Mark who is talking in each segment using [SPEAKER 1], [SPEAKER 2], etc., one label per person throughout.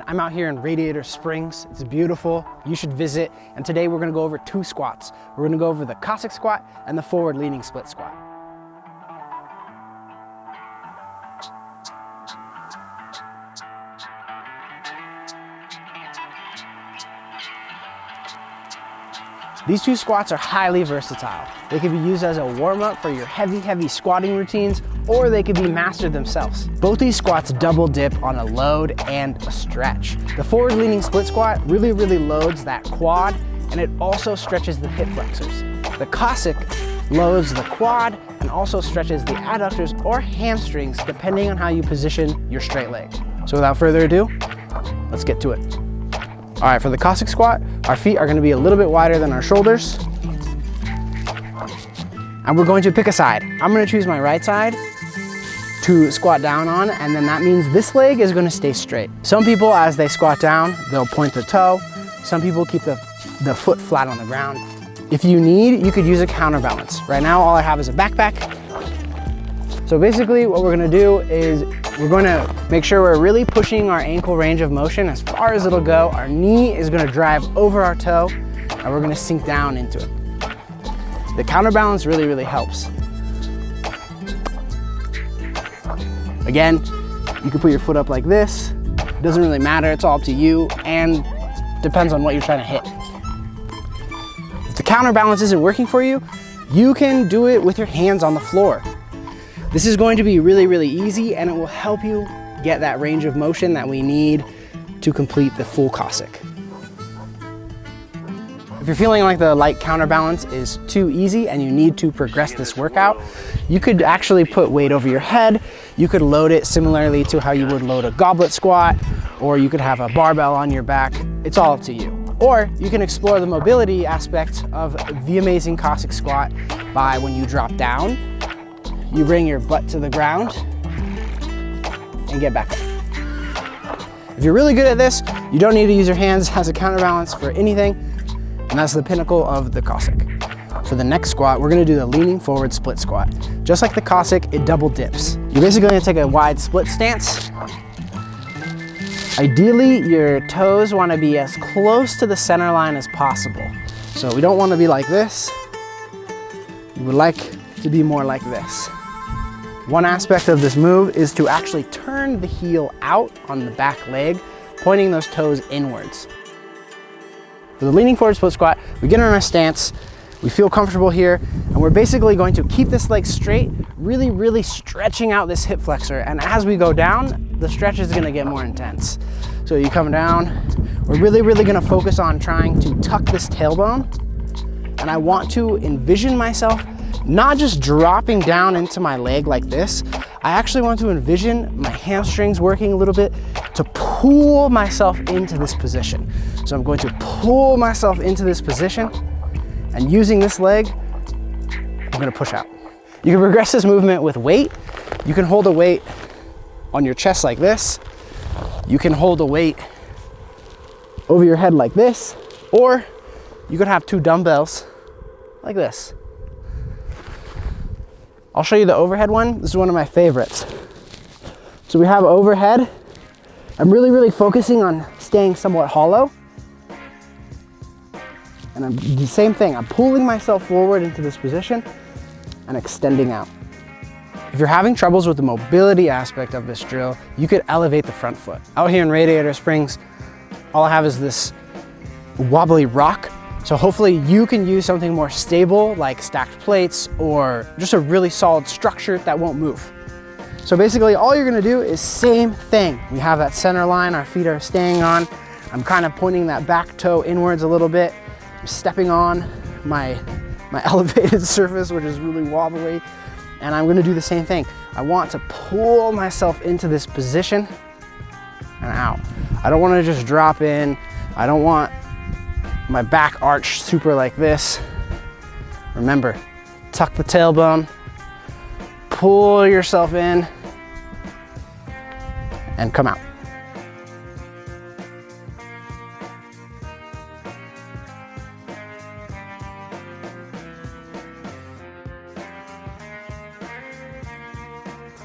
[SPEAKER 1] I'm out here in Radiator Springs. It's beautiful. You should visit. And today we're gonna go over 2 squats. We're gonna go over the Cossack squat and the forward leaning split squat. These 2 squats are highly versatile. They can be used as a warm-up for your heavy squatting routines, or they can be mastered themselves. Both these squats double dip on a load and a stretch. The forward leaning split squat really loads that quad, and it also stretches the hip flexors. The Cossack loads the quad and also stretches the adductors or hamstrings depending on how you position your straight leg. So without further ado, let's get to it. All right, for the Cossack squat, our feet are gonna be a little bit wider than our shoulders. And we're going to pick a side. I'm gonna choose my right side to squat down on, and then that means this leg is gonna stay straight. Some people, as they squat down, they'll point the toe. Some people keep the foot flat on the ground. If you need, you could use a counterbalance. Right now, all I have is a backpack. So basically what we're gonna do is we're gonna make sure we're really pushing our ankle range of motion as far as it'll go. Our knee is gonna drive over our toe and we're gonna sink down into it. The counterbalance really helps. Again, you can put your foot up like this. It doesn't really matter, it's all up to you and depends on what you're trying to hit. If the counterbalance isn't working for you, you can do it with your hands on the floor. This is going to be really easy and it will help you get that range of motion that we need to complete the full Cossack. If you're feeling like the light counterbalance is too easy and you need to progress this workout, you could actually put weight over your head. You could load it similarly to how you would load a goblet squat, or you could have a barbell on your back. It's all up to you. Or you can explore the mobility aspect of the amazing Cossack squat by when you drop down, you bring your butt to the ground and get back up. If you're really good at this, you don't need to use your hands as a counterbalance for anything, and that's the pinnacle of the Cossack. For the next squat, we're gonna do the leaning forward split squat. Just like the Cossack, it double dips. You're basically gonna take a wide split stance. Ideally, your toes wanna be as close to the center line as possible. So we don't wanna be like this. We would like to be more like this. One aspect of this move is to actually turn the heel out on the back leg, pointing those toes inwards. For the leaning forward split squat, we get in our stance, we feel comfortable here, and we're basically going to keep this leg straight, really stretching out this hip flexor. And as we go down, the stretch is gonna get more intense. So you come down, we're really gonna focus on trying to tuck this tailbone. And I want to envision myself not just dropping down into my leg like this. I actually want to envision my hamstrings working a little bit to pull myself into this position. So I'm going to pull myself into this position, and using this leg, I'm gonna push out. You can progress this movement with weight. You can hold a weight on your chest like this. You can hold a weight over your head like this, or you could have 2 dumbbells like this. I'll show you the overhead one. This is one of my favorites. So we have overhead. I'm really focusing on staying somewhat hollow. And I'm the same thing. I'm pulling myself forward into this position and extending out. If you're having troubles with the mobility aspect of this drill, you could elevate the front foot. Out here in Radiator Springs, all I have is this wobbly rock. So hopefully you can use something more stable like stacked plates or just a really solid structure that won't move. So basically all you're gonna do is same thing. We have that center line our feet are staying on. I'm kind of pointing that back toe inwards a little bit. I'm stepping on my elevated surface, which is really wobbly. And I'm gonna do the same thing. I want to pull myself into this position and out. I don't wanna just drop in. I don't want my back arch super like this. Remember, tuck the tailbone, pull yourself in, and come out.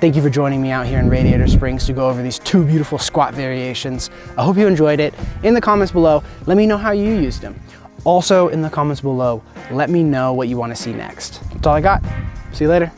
[SPEAKER 1] Thank you for joining me out here in Radiator Springs to go over these 2 beautiful squat variations. I hope you enjoyed it. In the comments below, let me know how you used them. Also in the comments below, let me know what you want to see next. That's all I got. See you later.